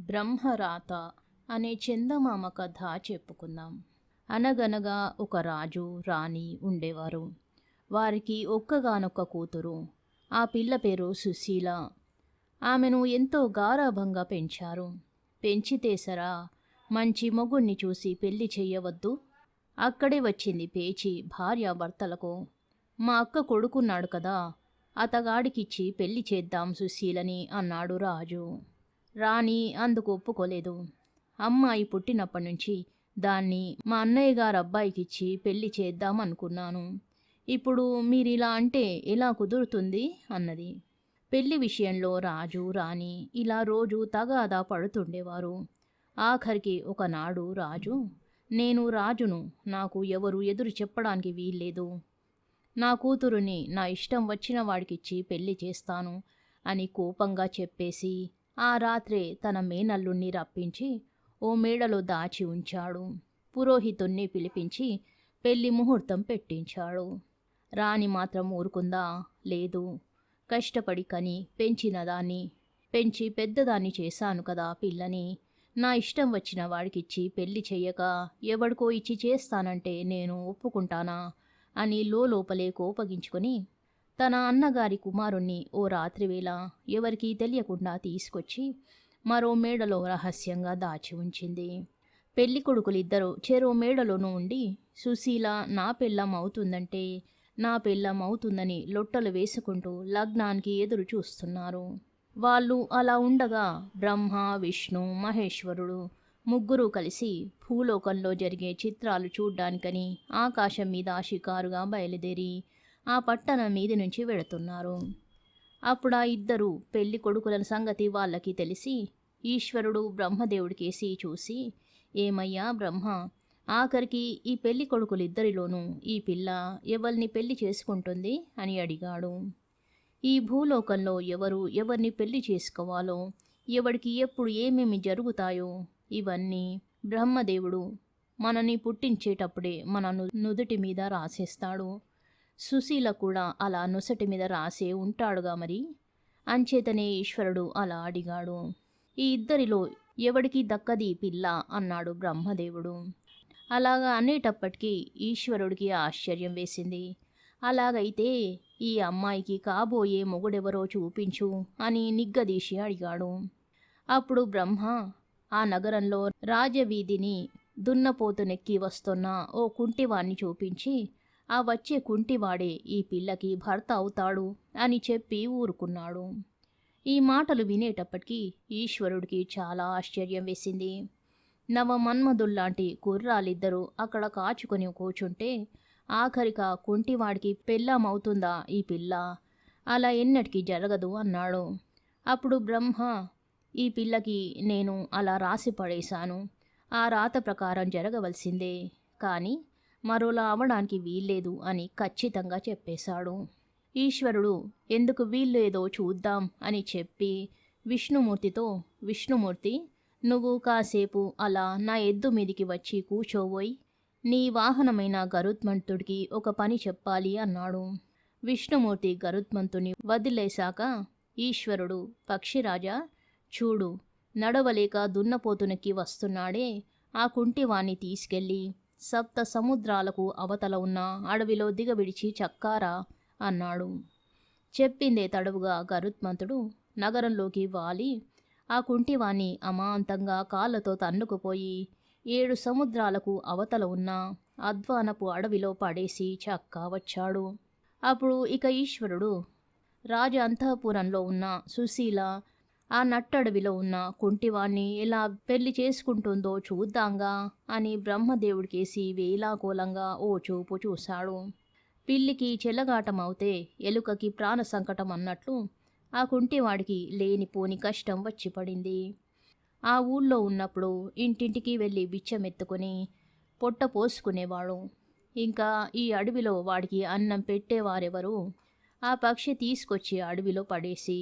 బ్రహ్మరాత అనే చందమామ కథ చెప్పుకుందాం. అనగనగా ఒక రాజు రాణి ఉండేవారు. వారికి ఒక్కగానొక్క కూతురు. ఆ పిల్ల పేరు సుశీల. ఆమెను ఎంతో గారాభంగా పెంచారు. పెంచితేసరా మంచి మొగుణ్ణి చూసి పెళ్లి చెయ్యవద్దు. అక్కడే వచ్చింది పేచి భార్యాభర్తలకు. మా అక్క కొడుకున్నాడు కదా, అతగాడికిచ్చి పెళ్లి చేద్దాం సుశీలని అన్నాడు రాజు. రాణి అందుకు ఒప్పుకోలేదు. అమ్మాయి పుట్టినప్పటి నుంచి దాన్ని మా అన్నయ్య గారు అబ్బాయికిచ్చి పెళ్లి చేద్దాం అనుకున్నాను. ఇప్పుడు మీరిలా అంటే ఎలా కుదురుతుంది అన్నది. పెళ్లి విషయంలో రాజు రాణి ఇలా రోజు తగాదా పడుతుండేవారు. ఆఖరికి ఒకనాడు రాజు, నేను రాజును, నాకు ఎవరు ఎదురు చెప్పడానికి వీల్లేదు. నా కూతురుని నా ఇష్టం వచ్చిన వాడికిచ్చి పెళ్లి చేస్తాను అని కోపంగా చెప్పేసి ఆ రాత్రే తన మేనల్లుణ్ణి రప్పించి ఓ మేడలో దాచి ఉంచాడు. పురోహితుణ్ణి పిలిపించి పెళ్లి ముహూర్తం పెట్టించాడు. రాణి మాత్రం ఊరుకుందా? లేదు. కష్టపడి కని పెంచిన దాన్ని, పెంచి పెద్దదాన్ని చేశాను కదా పిల్లని. నా ఇష్టం వచ్చిన వాడికిచ్చి పెళ్లి చెయ్యక ఎవడికో ఇచ్చి చేస్తానంటే నేను ఒప్పుకుంటానా అని లోపలే కోపగించుకొని తన అన్నగారి కుమారుణ్ణి ఓ రాత్రివేళ ఎవరికీ తెలియకుండా తీసుకొచ్చి మరో మేడలో రహస్యంగా దాచి ఉంచింది. పెళ్లి కొడుకులిద్దరూ చెరో మేడలోనూ ఉండి సుశీల నా పెళ్ళం అవుతుందంటే నా పెళ్ళం అవుతుందని లొట్టలు వేసుకుంటూ లగ్నానికి ఎదురు చూస్తున్నారు. వాళ్ళు అలా ఉండగా బ్రహ్మ, విష్ణు, మహేశ్వరుడు ముగ్గురూ కలిసి భూలోకంలో జరిగే చిత్రాలు చూడ్డానికని ఆకాశం మీద షికారుగా బయలుదేరి ఆ పట్టణం మీది నుంచి వెళుతున్నారు. అప్పుడు ఆ ఇద్దరు పెళ్లి కొడుకుల సంగతి వాళ్ళకి తెలిసి ఈశ్వరుడు బ్రహ్మదేవుడికేసి చూసి, ఏమయ్యా బ్రహ్మ, ఆఖరికి ఈ పెళ్లి కొడుకులిద్దరిలోనూ ఈ పిల్ల ఎవరిని పెళ్లి చేసుకుంటుంది అని అడిగాడు. ఈ భూలోకంలో ఎవరు ఎవరిని పెళ్లి చేసుకోవాలో, ఎవడికి ఎప్పుడు ఏమేమి జరుగుతాయో ఇవన్నీ బ్రహ్మదేవుడు మనని పుట్టించేటప్పుడే మన నుదుటి మీద రాసేస్తాడు. సుశీల కూడా అలా నొసటి మీద రాసే ఉంటాడుగా మరి. అంచేతనే ఈశ్వరుడు అలా అడిగాడు. ఈ ఇద్దరిలో ఎవడికి దక్కది పిల్ల అన్నాడు బ్రహ్మదేవుడు. అలాగా అనేటప్పటికీ ఈశ్వరుడికి ఆశ్చర్యం వేసింది. అలాగైతే ఈ అమ్మాయికి కాబోయే మొగుడెవరో చూపించు అని నిగ్గదీసి అడిగాడు. అప్పుడు బ్రహ్మ ఆ నగరంలో రాజవీధిని దున్నపోతునెక్కి వస్తున్న ఓ కుంటివాణ్ణి చూపించి, ఆ వచ్చే కుంటివాడే ఈ పిల్లకి భర్త అవుతాడు అని చెప్పి ఊరుకున్నాడు. ఈ మాటలు వినేటప్పటికీ ఈశ్వరుడికి చాలా ఆశ్చర్యం వేసింది. నవమన్మధుల్లాంటి కుర్రాలిద్దరూ అక్కడ కాచుకొని కూర్చుంటే ఆఖరిక కుంటివాడికి పెళ్ళామవుతుందా ఈ పిల్ల? అలా ఎన్నటికీ జరగదు అన్నాడు. అప్పుడు బ్రహ్మ, ఈ పిల్లకి నేను అలా రాసి పడేశాను. ఆ రాత ప్రకారం జరగవలసిందే, కానీ మరోలా అవడానికి వీల్లేదు అని ఖచ్చితంగా చెప్పేశాడు. ఈశ్వరుడు ఎందుకు వీల్లేదో చూద్దాం అని చెప్పి విష్ణుమూర్తితో, విష్ణుమూర్తి, నువ్వు కాసేపు అలా నా ఎద్దు మీదికి వచ్చి కూచోబోయి నీ వాహనమైన గరుత్మంతుడికి ఒక పని చెప్పాలి అన్నాడు. విష్ణుమూర్తి గరుత్మంతుని వదిలేశాక ఈశ్వరుడు, పక్షిరాజా చూడు, నడవలేక దున్నపోతునకి వస్తున్నాడే, ఆ కుంటివాణ్ణి తీసుకెళ్ళి సప్త సముద్రాలకు అవతల ఉన్న అడవిలో దిగవిడిచి చక్కారా అన్నాడు. చెప్పిందే తడవుగా గరుత్మంతుడు నగరంలోకి వాలి ఆ కుంటివాణ్ణి అమాంతంగా కాళ్ళతో తన్నుకుపోయి 7 సముద్రాలకు అవతల ఉన్న అధ్వానపు అడవిలో పడేసి చక్కా వచ్చాడు. అప్పుడు ఇక ఈశ్వరుడు రాజ అంతఃపురంలో ఉన్న సుశీల ఆ నట్టడవిలో ఉన్న కుంటివాణ్ణి ఎలా పెళ్లి చేసుకుంటుందో చూద్దాంగా అని బ్రహ్మదేవుడికేసి వేలాకోలంగా ఓ చూపు చూశాడు. పిల్లికి చెలగాటమవుతే ఎలుకకి ప్రాణ సంకటం అన్నట్లు ఆ కుంటివాడికి లేనిపోని కష్టం వచ్చి పడింది. ఆ ఊళ్ళో ఉన్నప్పుడు ఇంటింటికి వెళ్ళి బిచ్చమెత్తుకుని పొట్ట పోసుకునేవాడు. ఇంకా ఈ అడవిలో వాడికి అన్నం పెట్టేవారెవరు? ఆ పక్షి తీసుకొచ్చి అడవిలో పడేసి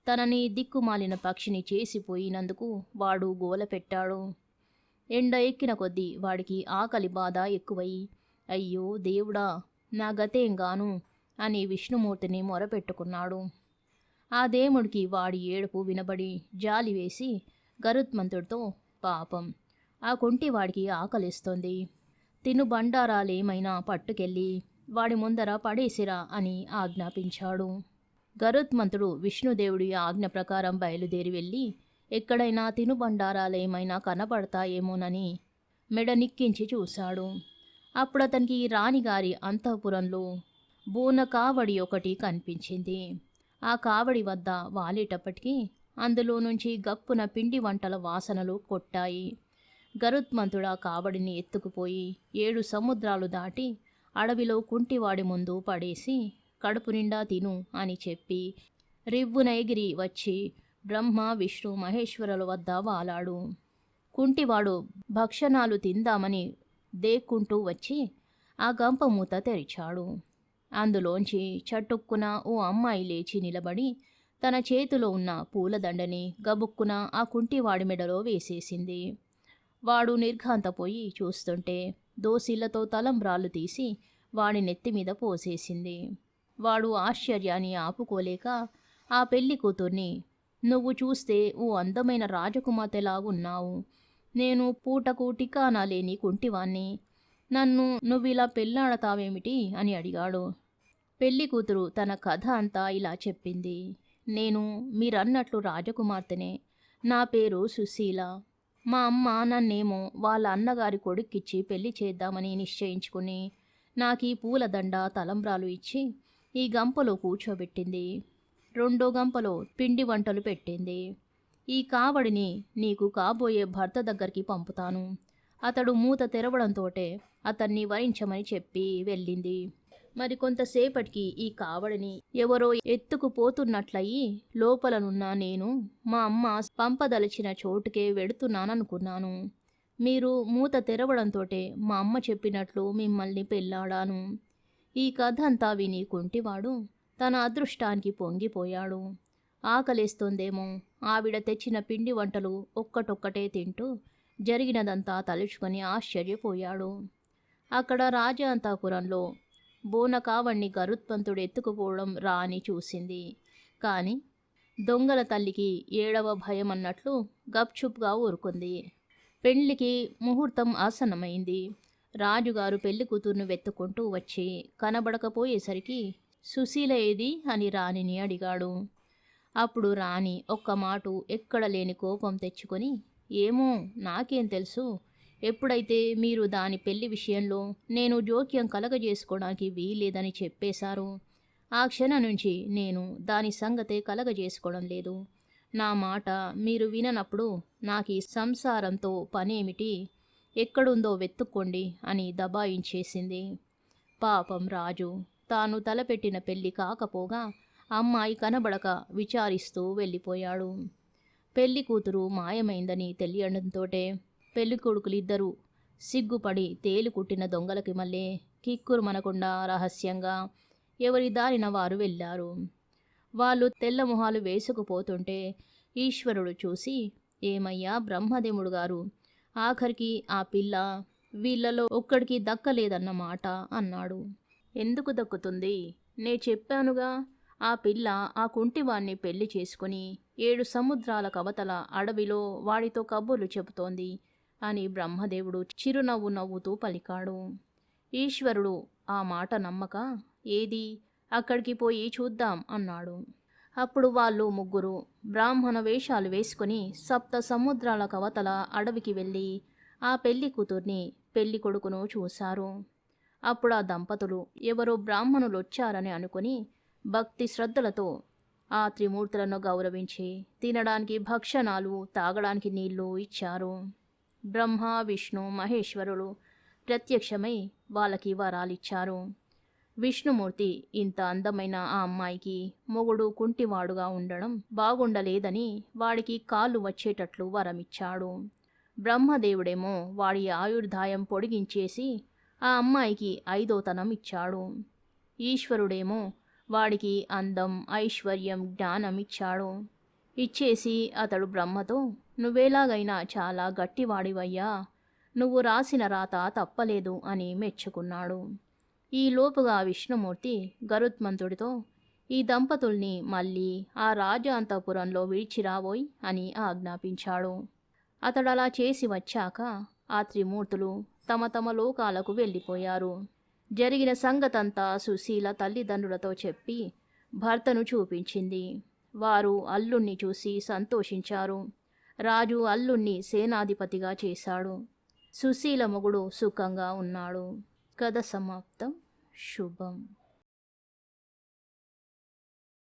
తనని దిక్కుమాలిన పక్షిని చేసిపోయినందుకు వాడు గోల పెట్టాడు. ఎండ ఎక్కిన కొద్దీ వాడికి ఆకలి బాధ ఎక్కువయి, అయ్యో దేవుడా, నా గతేంగాను అని విష్ణుమూర్తిని మొరపెట్టుకున్నాడు. ఆ దేవుడికి వాడి ఏడుపు వినబడి జాలి వేసి గరుత్మంతుడితో, పాపం ఆ కుంటివాడికి ఆకలిస్తోంది, తినుబండారాలేమైనా పట్టుకెళ్ళి వాడి ముందర పడేసిరా అని ఆజ్ఞాపించాడు. గరుత్మంతుడు విష్ణుదేవుడి ఆజ్ఞ ప్రకారం బయలుదేరి వెళ్ళి ఎక్కడైనా తినుబండారాలేమైనా కనపడతాయేమోనని మెడనిక్కించి చూశాడు. అప్పుడతనికి రాణిగారి అంతఃపురంలో బూన కావడి ఒకటి కనిపించింది. ఆ కావడి వద్ద వాలేటప్పటికీ అందులో నుంచి గప్పున పిండి వంటల వాసనలు కొట్టాయి. గరుత్మంతుడు ఆ కావడిని ఎత్తుకుపోయి 7 సముద్రాలు దాటి అడవిలో కుంటివాడి ముందు పడేసి కడుపు నిండా తిను అని చెప్పి రివ్వున ఎగిరి వచ్చి బ్రహ్మ విష్ణు మహేశ్వరుల వద్ద వాలాడు. కుంటివాడు భక్షణాలు తిందామని దేక్కుంటూ వచ్చి ఆ గంప మూత తెరిచాడు. అందులోంచి చటుక్కున ఓ అమ్మాయి లేచి నిలబడి తన చేతిలో ఉన్న పూలదండని గబుక్కున ఆ కుంటివాడి మెడలో వేసేసింది. వాడు నిర్ఘాంతపోయి చూస్తుంటే దోసిళ్లతో తలంబ్రాలు తీసి వాడి నెత్తిమీద పోసేసింది. వాడు ఆశ్చర్యాన్ని ఆపుకోలేక ఆ పెళ్లి కూతుర్ని, నువ్వు చూస్తే ఓ అందమైన రాజకుమార్తెలాగున్నావు, నేను పూటకు టికానా లేని కుంటివాణ్ణి, నన్ను నువ్విలా పెళ్ళాడతావేమిటి అని అడిగాడు. పెళ్లి కూతురు తన కథ అంతా ఇలా చెప్పింది. నేను మీరన్నట్లు రాజకుమార్తెనే. నా పేరు సుశీల. మా అమ్మ నన్నేమో వాళ్ళ అన్నగారి కొడుక్కిచ్చి పెళ్లి చేద్దామని నిశ్చయించుకుని నాకీ పూలదండ తలంబ్రాలు ఇచ్చి ఈ గంపలో కూర్చోబెట్టింది. 2వ గంపలో పిండి వంటలు పెట్టింది. ఈ కావడిని నీకు కాబోయే భర్త దగ్గరికి పంపుతాను, అతడు మూత తెరవడంతోటే అతన్ని వరించమని చెప్పి వెళ్ళింది. మరి కొంతసేపటికి ఈ కావడిని ఎవరో ఎత్తుకుపోతున్నట్లయి లోపలనున్న నేను మా అమ్మ పంపదలిచిన చోటుకే వెడుతున్నాననుకున్నాను. మీరు మూత తెరవడంతోటే మా అమ్మ చెప్పినట్లు మిమ్మల్ని పెళ్ళాడాను. ఈ కథ అంతా విని కుంటివాడు తన అదృష్టానికి పొంగిపోయాడు. ఆకలేస్తోందేమో ఆవిడ తెచ్చిన పిండి వంటలు ఒక్కటొక్కటే తింటూ జరిగినదంతా తలుచుకొని ఆశ్చర్యపోయాడు. అక్కడ రాజాంతఃపురంలో బోనకావణ్ణి గరుత్మంతుడు ఎత్తుకుపోవడం రాణి చూసింది. కాని దొంగల తల్లికి 7వ భయం అన్నట్లు గప్చుప్గా ఊరుకుంది. పెళ్లికి ముహూర్తం ఆసన్నమైంది. రాజుగారు పెళ్లి కూతుర్ను వెతుక్కుంటూ వచ్చి కనబడకపోయేసరికి సుశీల ఏది అని రాణిని అడిగాడు. అప్పుడు రాణి ఒక్క మాటు ఎక్కడ లేని కోపం తెచ్చుకొని, ఏమో నాకేం తెలుసు, ఎప్పుడైతే మీరు దాని పెళ్లి విషయంలో నేను జోక్యం కలగజేసుకోవడానికి వీల్లేదని చెప్పేశారు, ఆ క్షణం నుంచి నేను దాని సంగతే కలగజేసుకోవడం లేదు. నా మాట మీరు విననప్పుడు నాకు ఈ సంసారంతో పనేమిటి, ఎక్కడుందో వెతుక్కోండి అని దబాయించేసింది. పాపం రాజు తాను తలపెట్టిన పెళ్లి కాకపోగా అమ్మాయి కనబడక విచారిస్తూ వెళ్ళిపోయాడు. పెళ్లి కూతురు మాయమైందని తెలియడంతోటే పెళ్లి కొడుకులిద్దరూ సిగ్గుపడి తేలుకుట్టిన దొంగలకి మళ్ళీ కిక్కురు మనకుండా రహస్యంగా ఎవరి దారిన వారు వెళ్ళారు. వాళ్ళు తెల్లమొహాలు వేసుకుపోతుంటే ఈశ్వరుడు చూసి, ఏమయ్యా బ్రహ్మదేవుడు గారు, ఆఖరికి ఆ పిల్ల వీళ్ళలో ఒక్కడికి దక్కలేదన్నమాట అన్నాడు. ఎందుకు దక్కుతుంది? నే చెప్పానుగా, ఆ పిల్ల ఆ కుంటివాణ్ణి పెళ్లి చేసుకుని 7 సముద్రాల కవతల అడవిలో వాడితో కబుర్లు చెబుతోంది అని బ్రహ్మదేవుడు చిరునవ్వు నవ్వుతూ పలికాడు. ఈశ్వరుడు ఆ మాట నమ్మక, ఏది అక్కడికి పోయి చూద్దాం అన్నాడు. అప్పుడు వాళ్ళు ముగ్గురు బ్రాహ్మణ వేషాలు వేసుకుని 7 సముద్రాల కవతల అడవికి వెళ్ళి ఆ పెళ్లి కూతుర్ని పెళ్లి కొడుకును చూశారు. అప్పుడు ఆ దంపతులు ఎవరో బ్రాహ్మణులొచ్చారని అనుకుని భక్తి శ్రద్ధలతో ఆ త్రిమూర్తులను గౌరవించి తినడానికి భక్షణాలు, తాగడానికి నీళ్లు ఇచ్చారు. బ్రహ్మ విష్ణు మహేశ్వరులు ప్రత్యక్షమై వాళ్ళకి వరాలిచ్చారు. విష్ణుమూర్తి ఇంత అందమైన ఆ అమ్మాయికి మొగుడు కుంటివాడుగా ఉండడం బాగుండలేదని వాడికి కాళ్ళు వచ్చేటట్లు వరమిచ్చాడు. బ్రహ్మదేవుడేమో వాడి ఆయుర్దాయం పొడిగించేసి ఆ అమ్మాయికి 5వ తనం ఇచ్చాడు. ఈశ్వరుడేమో వాడికి అందం, ఐశ్వర్యం, జ్ఞానం ఇచ్చాడు. ఇచ్చేసి అతడు బ్రహ్మతో, నువ్వేలాగైనా చాలా గట్టివాడివయ్యా, నువ్వు రాసిన రాత తప్పలేదు అని మెచ్చుకున్నాడు. ఈ లోపుగా విష్ణుమూర్తి గరుత్మంతుడితో, ఈ దంపతుల్ని మళ్ళీ ఆ రాజు అంతఃపురంలో విడిచిరాబోయ్ అని ఆజ్ఞాపించాడు. అతడలా చేసి వచ్చాక ఆ త్రిమూర్తులు తమ తమ లోకాలకు వెళ్ళిపోయారు. జరిగిన సంగతంతా సుశీల తల్లిదండ్రులతో చెప్పి భర్తను చూపించింది. వారు అల్లుణ్ణి చూసి సంతోషించారు. రాజు అల్లుణ్ణి సేనాధిపతిగా చేశాడు. సుశీల మొగుడు సుఖంగా ఉన్నాడు. కథ సమాప్తం. శుభం.